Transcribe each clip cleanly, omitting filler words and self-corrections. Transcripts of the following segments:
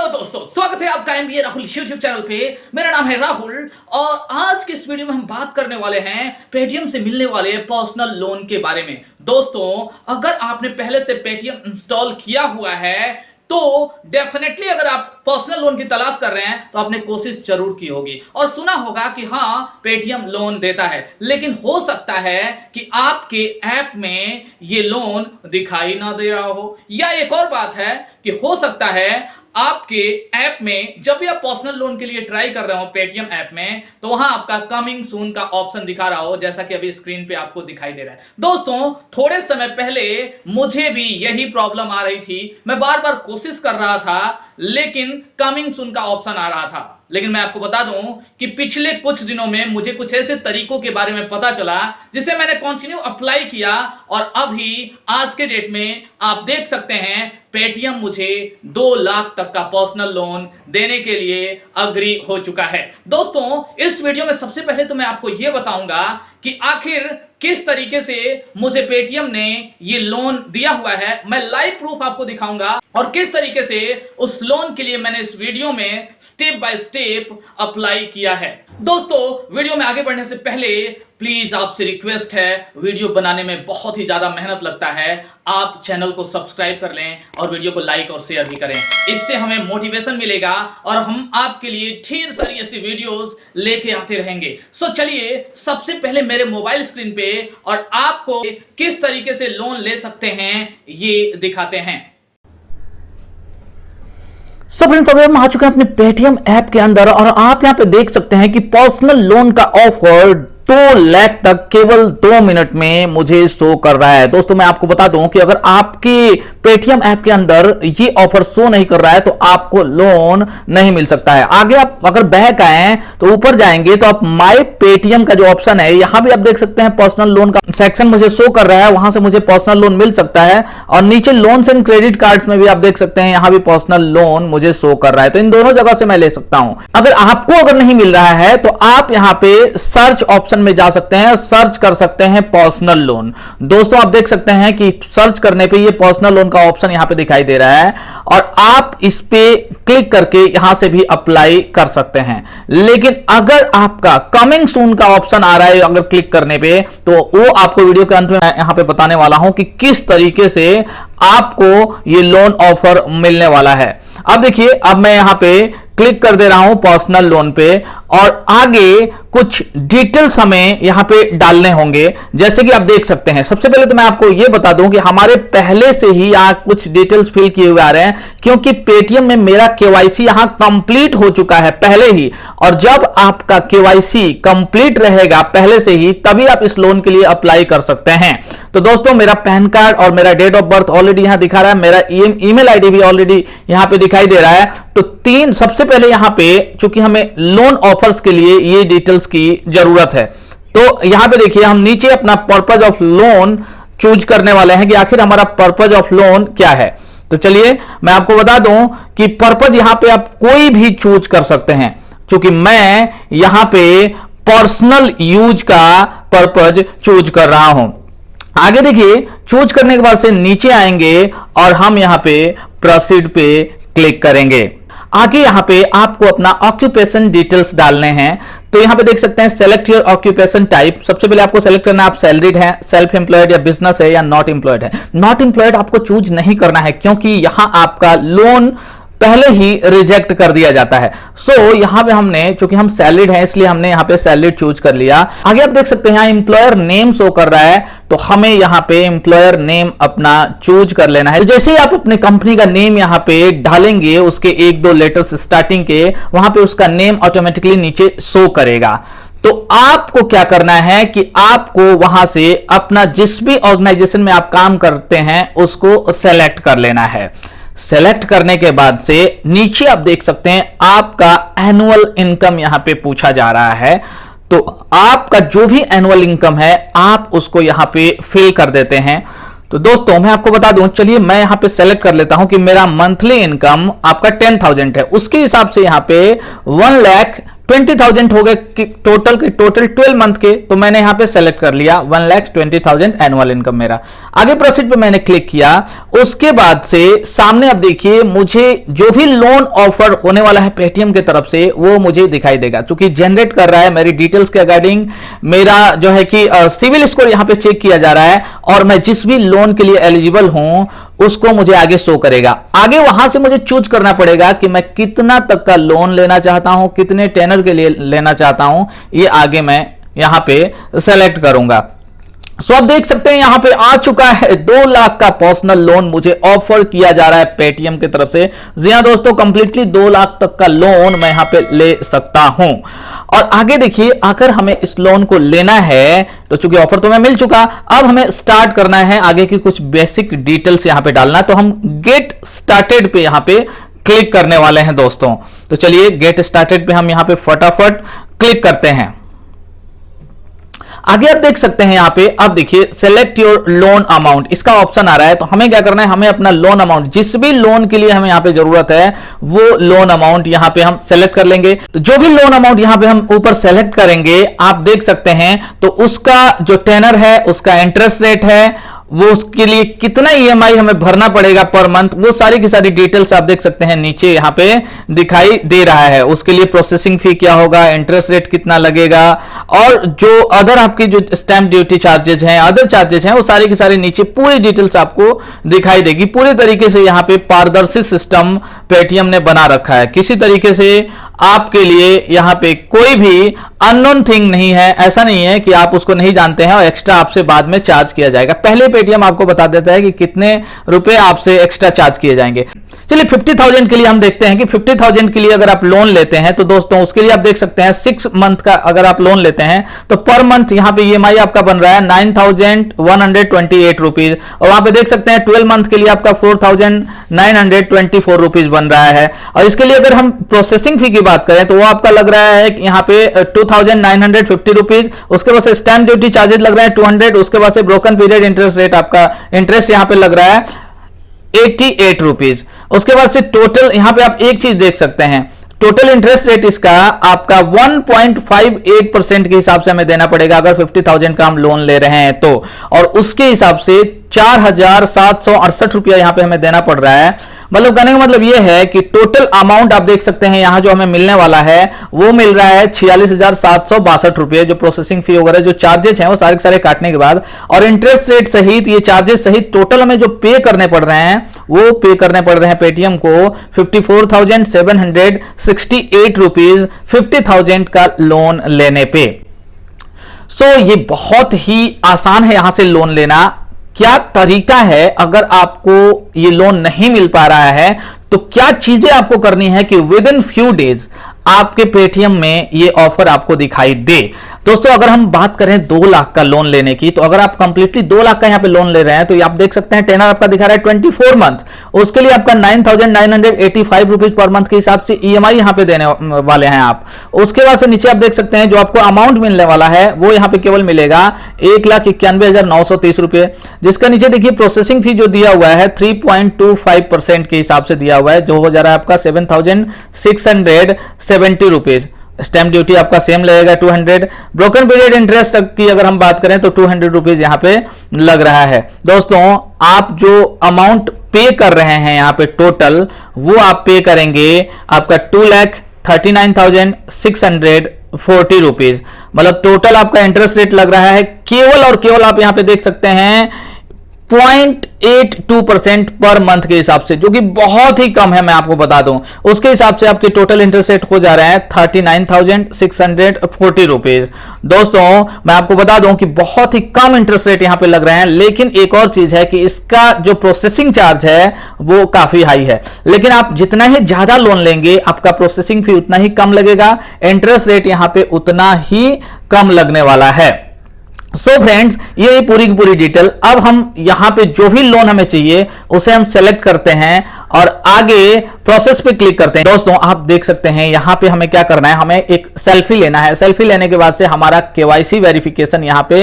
Hello दोस्तों, स्वागत है आपका एमबीए राहुल यूट्यूब चैनल पे। मेरा नाम है राहुल और आज के इस वीडियो में हम बात करने वाले हैं पेटीएम से मिलने वाले पर्सनल लोन के बारे में। दोस्तों, अगर आपने पहले से पेटीएम इंस्टॉल किया हुआ है तो डेफिनेटली अगर आप पर्सनल लोन की तलाश कर रहे हैं तो आपने कोशिश जरूर की होगी और सुना होगा कि हाँ पेटीएम लोन देता है, लेकिन हो सकता है कि आपके ऐप में ये लोन दिखाई ना दे रहा हो, या एक और बात है कि हो सकता है आपके ऐप में जब भी आप पर्सनल लोन के लिए ट्राई कर रहे हो पेटीएम ऐप में तो वहां आपका कमिंग सून का ऑप्शन दिखा रहा हो, जैसा कि अभी स्क्रीन पे आपको दिखाई दे रहा है। दोस्तों, थोड़े समय पहले मुझे भी यही प्रॉब्लम आ रही थी। मैं बार बार कोशिश कर रहा था लेकिन कमिंग सून का ऑप्शन आ रहा था। लेकिन मैं आपको बता दूं कि पिछले कुछ दिनों में मुझे कुछ ऐसे तरीकों के बारे में पता चला जिसे मैंने कंटिन्यू अप्लाई किया और अभी आज के डेट में आप देख सकते हैं पेटीएम मुझे 2 लाख तक का पर्सनल लोन देने के लिए अग्री हो चुका है। दोस्तों, इस वीडियो में सबसे पहले तो मैं आपको यह बताऊंगा कि आखिर किस तरीके से मुझे पेटीएम ने ये लोन दिया हुआ है। मैं लाइव प्रूफ आपको दिखाऊंगा और किस तरीके से उस लोन के लिए मैंने इस वीडियो में स्टेप बाय स्टेप अप्लाई किया है। दोस्तों, वीडियो में आगे बढ़ने से पहले प्लीज आपसे रिक्वेस्ट है, वीडियो बनाने में बहुत ही ज्यादा मेहनत लगता है, आप चैनल को सब्सक्राइब कर लें और वीडियो को लाइक और शेयर भी करें। इससे हमें मोटिवेशन मिलेगा और हम आपके लिए ढेर सारी ऐसी वीडियोस लेके आते रहेंगे। सो चलिए सबसे पहले मेरे मोबाइल स्क्रीन पे और आपको किस तरीके से लोन ले सकते हैं ये दिखाते हैं। सब फ्रेंड्स, अभी हम आ चुके हैं अपने पेटीएम ऐप के अंदर और आप यहां पे देख सकते हैं कि पर्सनल लोन का ऑफर 2 लाख तक केवल 2 मिनट में मुझे शो कर रहा है। दोस्तों, मैं आपको बता दूं कि अगर आपके पेटीएम ऐप के अंदर ये ऑफर शो नहीं कर रहा है तो आपको लोन नहीं मिल सकता है। आगे आप अगर बैक आए तो ऊपर जाएंगे तो आप माय पेटीएम का जो ऑप्शन है यहां भी आप देख सकते हैं पर्सनल लोन का सेक्शन मुझे शो कर रहा है, वहां से मुझे पर्सनल लोन मिल सकता है। और नीचे लोन्स एंड क्रेडिट कार्ड्स में भी आप देख सकते हैं यहां भी पर्सनल लोन मुझे शो कर रहा है। तो इन दोनों जगह से मैं ले सकता हूं। अगर नहीं मिल रहा है तो आप यहां पे सर्च ऑप्शन में जा सकते हैं, सर्च कर सकते हैं पर्सनल लोन। दोस्तों, आप देख सकते हैं कि सर्च करने पे ये पर्सनल लोन का ऑप्शन यहां पे दिखाई दे रहा है और आप इस पे क्लिक करके यहां से भी अप्लाई कर सकते हैं। लेकिन अगर आपका कमिंग सून का ऑप्शन आ रहा है अगर क्लिक करने पे तो वो आपको वीडियो के अंत में यहां पे बताने वाला हूं कि किस तरीके से आपको ये लोन ऑफर मिलने वाला है। अब देखिए, अब मैं यहां पे क्लिक कर दे रहा हूं पर्सनल लोन पे और आगे कुछ डिटेल्स हमें यहां पे डालने होंगे, जैसे कि आप देख सकते हैं। सबसे पहले तो मैं आपको यह बता दूं कि हमारे पहले से ही यहां कुछ डिटेल्स फिल किए हुए आ रहे हैं क्योंकि पेटीएम में मेरा केवाईसी यहां कंप्लीट हो चुका है पहले ही। और जब आपका केवाईसी कंप्लीट रहेगा पहले से ही तभी आप इस लोन के लिए अप्लाई कर सकते हैं। तो दोस्तों, मेरा पैन कार्ड और मेरा डेट ऑफ बर्थ ऑलरेडी यहां दिखा रहा है, मेरा ईमेल आईडी भी ऑलरेडी यहां पे दिखाई दे रहा है। तो सबसे पहले यहां पे चूंकि हमें लोन ऑफर्स के लिए ये डिटेल्स की जरूरत है तो यहां पे देखिए हम नीचे अपना पर्पज ऑफ लोन चूज करने वाले हैं कि आखिर हमारा पर्पज ऑफ लोन क्या है। तो चलिए मैं आपको बता दूं कि पर्पज यहां पे आप कोई भी चूज कर सकते हैं। चूंकि मैं यहां पे पर्सनल यूज का पर्पज चूज कर रहा हूं। आगे देखिए, चूज करने के बाद से नीचे आएंगे और हम यहां पे प्रोसीड पे क्लिक करेंगे। आगे यहां पे आपको अपना ऑक्यूपेशन डिटेल्स डालने हैं। तो यहां पे देख सकते हैं सेलेक्ट योर ऑक्यूपेशन टाइप। सबसे पहले आपको सेलेक्ट करना है आप सैलरीड हैं, सेल्फ एम्प्लॉयड या बिजनेस है या नॉट एम्प्लॉयड है। नॉट एम्प्लॉयड आपको चूज नहीं करना है क्योंकि यहां आपका लोन पहले ही रिजेक्ट कर दिया जाता है। सो यहां पे हमने चूंकि हम सैलरीड हैं इसलिए हमने यहां पे सैलरीड चूज कर लिया। आगे आप देख सकते हैं यहां एम्प्लॉयर नेम शो कर रहा है तो हमें यहां पे एम्प्लॉयर नेम अपना चूज कर लेना है। जैसे ही आप अपने कंपनी का नेम यहां पे डालेंगे उसके 1-2 लेटर्स स्टार्टिंग के, वहां पे उसका नेम ऑटोमेटिकली नीचे शो करेगा। तो आपको क्या करना है कि आपको वहां से अपना जिस भी ऑर्गेनाइजेशन में आप काम करते हैं उसको सेलेक्ट कर लेना है। सेलेक्ट करने के बाद से नीचे आप देख सकते हैं आपका एनुअल इनकम यहां पे पूछा जा रहा है। तो आपका जो भी एनुअल इनकम है आप उसको यहां पे फिल कर देते हैं। तो दोस्तों, मैं आपको बता दूं, चलिए मैं यहां पे सेलेक्ट कर लेता हूं कि मेरा मंथली इनकम आपका 10,000 है, उसके हिसाब से यहां पे 20,000 हो गए टोटल के, टोटल 12 मंथ के, तो मैंने यहां पे सेलेक्ट कर लिया 1,20,000 एनुअल इनकम मेरा। आगे प्रोसीड पे मैंने क्लिक किया। उसके बाद से सामने अब देखिए मुझे जो भी लोन ऑफर होने वाला है पेटीएम की तरफ से वो मुझे दिखाई देगा, क्योंकि जनरेट कर रहा है मेरी डिटेल्स के अकॉर्डिंग। मेरा जो है कि सिविल स्कोर यहां पे चेक किया जा रहा है और मैं जिस भी लोन के लिए एलिजिबल हूं उसको मुझे आगे शो करेगा। आगे वहां से मुझे चूज करना पड़ेगा कि मैं कितना तक का लोन लेना चाहता हूं, कितने टेनर के लिए लेना चाहता हूं, ये आगे मैं यहां पे सेलेक्ट करूंगा। सो आप देख सकते हैं यहां पे आ चुका है 2 लाख का पर्सनल लोन मुझे ऑफर किया जा रहा है पेटीएम की तरफ से। जी हां दोस्तों, कंप्लीटली 2 लाख तक का लोन मैं यहां पे ले सकता हूं। और आगे देखिए, अगर हमें इस लोन को लेना है तो चूंकि ऑफर तो मैं मिल चुका, अब हमें स्टार्ट करना है आगे की कुछ बेसिक डिटेल्स यहां पे डालना है। तो हम गेट स्टार्टेड पे यहां पे क्लिक करने वाले हैं दोस्तों। तो चलिए गेट स्टार्टेड पे हम यहां पे फटाफट क्लिक करते हैं। आगे आप देख सकते हैं यहां पे, अब देखिए सेलेक्ट योर लोन अमाउंट, इसका ऑप्शन आ रहा है। तो हमें क्या करना है, हमें अपना लोन अमाउंट, जिस भी लोन के लिए हमें यहां पे जरूरत है वो लोन अमाउंट यहां पे हम सेलेक्ट कर लेंगे। तो जो भी लोन अमाउंट यहां पे हम ऊपर सेलेक्ट करेंगे, आप देख सकते हैं तो उसका जो टेनर है, उसका इंटरेस्ट रेट है, वो उसके लिए कितना ईएमआई हमें भरना पड़ेगा पर मंथ, वो सारी की सारी डिटेल्स आप देख सकते हैं नीचे यहां पे दिखाई दे रहा है। उसके लिए प्रोसेसिंग फी क्या होगा, इंटरेस्ट रेट कितना लगेगा, और जो अदर आपकी जो स्टैंप ड्यूटी चार्जेस हैं, अदर चार्जेस हैं, वो सारी की सारी नीचे पूरी डिटेल्स आपको दिखाई देगी। पूरे तरीके से यहां पे पारदर्शी सिस्टम पेटीएम ने बना रखा है। किसी तरीके से आपके लिए यहां पे कोई भी अननोन थिंग नहीं है। ऐसा नहीं है कि आप उसको नहीं जानते हैं और एक्स्ट्रा आपसे बाद में चार्ज किया जाएगा। पहले पेटीएम आपको बता देता है कि कितने रुपए आपसे एक्स्ट्रा चार्ज किए जाएंगे। चलिए 50,000 के लिए हम देखते हैं कि 50,000 के लिए अगर आप लोन लेते हैं तो दोस्तों उसके लिए आप देख सकते हैं 6 मंथ का अगर आप लोन लेते हैं तो पर मंथ यहां पे ईएमआई आपका बन रहा है 9,128 रुपीज, और वहां पे देख सकते हैं 12 मंथ के लिए आपका 4,924 रुपीज बन रहा है। और इसके लिए अगर हम प्रोसेसिंग फी की बात करें तो वो आपका लग रहा है यहां पे 2,950 रुपीज। उसके बाद से स्टैंप ड्यूटी चार्जेस लग रहे हैं 200। उसके बाद से ब्रोकन पीरियड इंटरेस्ट रेट, आपका इंटरेस्ट यहां पे लग रहा है 88 रुपीज। उसके बाद से टोटल यहां पे आप एक चीज देख सकते हैं, टोटल इंटरेस्ट रेट इसका आपका 1.58% के हिसाब से हमें देना पड़ेगा अगर 50,000 का हम लोन ले रहे हैं तो, और उसके हिसाब से 4,768 रुपया यहां पे हमें देना पड़ रहा है। मतलब कहने का मतलब यह है कि टोटल अमाउंट आप देख सकते हैं यहां जो हमें मिलने वाला है वो मिल रहा है 46,762 रुपए, जो प्रोसेसिंग फी वगैरह जो चार्जेस हैं वो सारे सारे काटने के बाद, और इंटरेस्ट रेट सहित ये चार्जेस सहित टोटल हमें जो पे करने पड़ रहे हैं वो पे करने पड़ रहे हैं पेटीएम को 54,768 रुपीज 50,000 का लोन लेने पे। सो ये बहुत ही आसान है यहां से लोन लेना। क्या तरीका है, अगर आपको ये लोन नहीं मिल पा रहा है तो क्या चीजें आपको करनी है कि विद इन फ्यू डेज आपके पेटीएम में ये ऑफर आपको दिखाई दे। दोस्तों अगर हम बात करें 2 लाख का लोन लेने की, तो अगर आप कंप्लीटली 2 लाख का यहां पे लोन ले रहे हैं तो आप देख सकते हैं टेनर आपका दिखा रहा है 24 मंथ, उसके लिए आपका 9,985 रुपीज पर मंथ के हिसाब से ईएमआई यहां पे देने वाले हैं आप। उसके बाद से नीचे आप देख सकते हैं जो आपको अमाउंट मिलने वाला है वो यहां पे केवल मिलेगा 1,91,930 रुपए, जिसका नीचे देखिए प्रोसेसिंग फी जो दिया हुआ है 3.25% के हिसाब से दिया हुआ है, जो हो जा रहा है आपका 7,670 रुपीज। स्टैंप ड्यूटी आपका सेम लगेगा 200। ब्रोकन पीरियड इंटरेस्ट की अगर हम बात करें तो 200 रुपीज यहां पे लग रहा है। दोस्तों आप जो अमाउंट पे कर रहे हैं यहां पे टोटल, वो आप पे करेंगे आपका 2,39,640 रुपीज। मतलब टोटल आपका इंटरेस्ट रेट लग रहा है केवल और केवल आप यहां पे देख सकते हैं 0.82% पर मंथ के हिसाब से, जो कि बहुत ही कम है। मैं आपको बता दूं उसके हिसाब से आपके टोटल इंटरेस्ट रेट हो जा रहे हैं 39,640 रुपीज। दोस्तों मैं आपको बता दूं कि बहुत ही कम इंटरेस्ट रेट यहां पे लग रहे हैं, लेकिन एक और चीज है कि इसका जो प्रोसेसिंग चार्ज है वो काफी हाई है। लेकिन आप जितना ही ज्यादा लोन लेंगे आपका प्रोसेसिंग फी उतना ही कम लगेगा, इंटरेस्ट रेट यहां पे उतना ही कम लगने वाला है। सो फ्रेंड्स पूरी की पूरी डिटेल। अब हम यहां पे जो भी लोन हमें चाहिए उसे हम सेलेक्ट करते हैं और आगे प्रोसेस पे क्लिक करते हैं। दोस्तों आप देख सकते हैं यहां पे हमें क्या करना है, हमें एक सेल्फी लेना है। सेल्फी लेने के बाद से हमारा केवाईसी वेरिफिकेशन यहां पे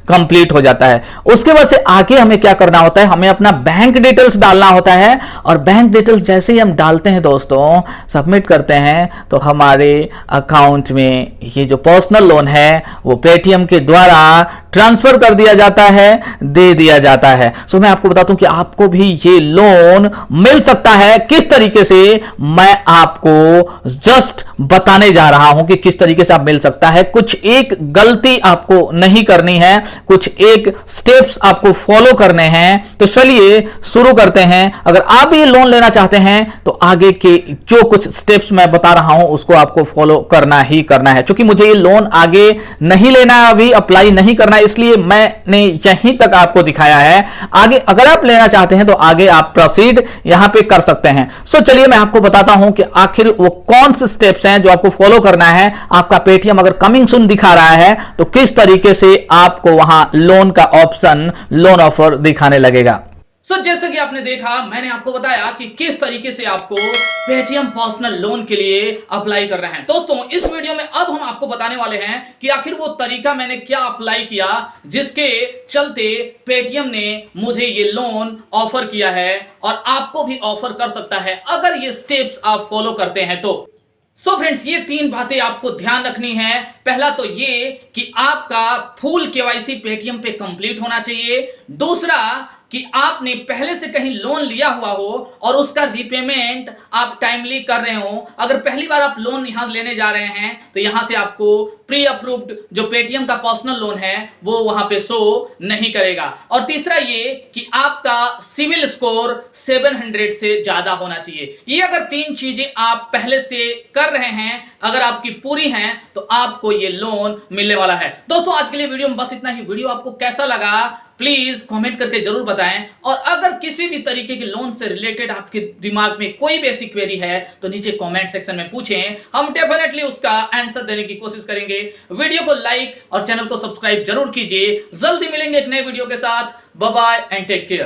कंप्लीट हो जाता है। उसके बाद से आगे हमें क्या करना होता है, हमें अपना बैंक डिटेल्स डालना होता है। और बैंक डिटेल्स जैसे ही हम डालते हैं दोस्तों, सबमिट करते हैं, तो हमारे अकाउंट में ये जो पर्सनल लोन है वो पेटीएम के द्वारा ट्रांसफर कर दिया जाता है, दे दिया जाता है। सो मैं आपको बताता हूं कि आपको भी ये लोन मिल सकता है। किस तरीके से, मैं आपको जस्ट बताने जा रहा हूं कि किस तरीके से आप मिल सकता है। कुछ एक गलती आपको नहीं करनी है, कुछ एक स्टेप्स आपको फॉलो करने हैं। तो चलिए शुरू करते हैं। अगर आप ये लोन लेना चाहते हैं तो आगे के जो कुछ स्टेप्स मैं बता रहा हूं उसको आपको फॉलो करना ही करना है। क्योंकि मुझे ये लोन आगे नहीं लेना, अभी अप्लाई नहीं करना, इसलिए मैंने यहीं तक आपको दिखाया है। आगे अगर आप लेना चाहते हैं तो आगे आप प्रोसीड यहां पे कर सकते हैं। सो चलिए मैं आपको बताता हूं कि आखिर वो कौन से स्टेप्स हैं जो आपको फॉलो करना है। आपका पेटीएम अगर कमिंग सून दिखा रहा है तो किस तरीके से आपको वहां लोन का ऑप्शन, लोन ऑफर दिखाने लगेगा। जैसे कि आपने देखा, मैंने आपको बताया कि किस तरीके से आपको पेटीएम पर्सनल लोन के लिए अप्लाई करना है। दोस्तों इस वीडियो में अब हम आपको बताने वाले हैं कि आखिर वो तरीका मैंने क्या अप्लाई किया जिसके चलते पेटीएम ने मुझे ये लोन ऑफर किया है और आपको भी ऑफर कर सकता है अगर ये स्टेप्स आप फॉलो करते हैं तो। फ्रेंड्स ये 3 बातें आपको ध्यान रखनी है। पहला तो ये कि आपका फुल केवाईसी पेटीएम पे कंप्लीट होना चाहिए। दूसरा कि आपने पहले से कहीं लोन लिया हुआ हो और उसका रीपेमेंट आप टाइमली कर रहे हो। अगर पहली बार आप लोन यहां लेने जा रहे हैं तो यहां से आपको प्री अप्रूव्ड जो पेटीएम का पर्सनल लोन है वो वहां पे शो नहीं करेगा। और तीसरा ये कि आपका सिविल स्कोर 700 से ज्यादा होना चाहिए। ये अगर 3 चीजें आप पहले से कर रहे हैं, अगर आपकी पूरी हैं तो आपको ये लोन मिलने वाला है। दोस्तों आज के लिए वीडियो में बस इतना ही। वीडियो आपको कैसा लगा प्लीज कमेंट करके जरूर बताएं। और अगर किसी भी तरीके के लोन से रिलेटेड आपके दिमाग में कोई भी ऐसी क्वेरी है तो नीचे कमेंट सेक्शन में पूछें, हम डेफिनेटली उसका आंसर देने की कोशिश करेंगे। वीडियो को लाइक और चैनल को सब्सक्राइब जरूर कीजिए। जल्दी मिलेंगे एक नए वीडियो के साथ। Bye bye and take care.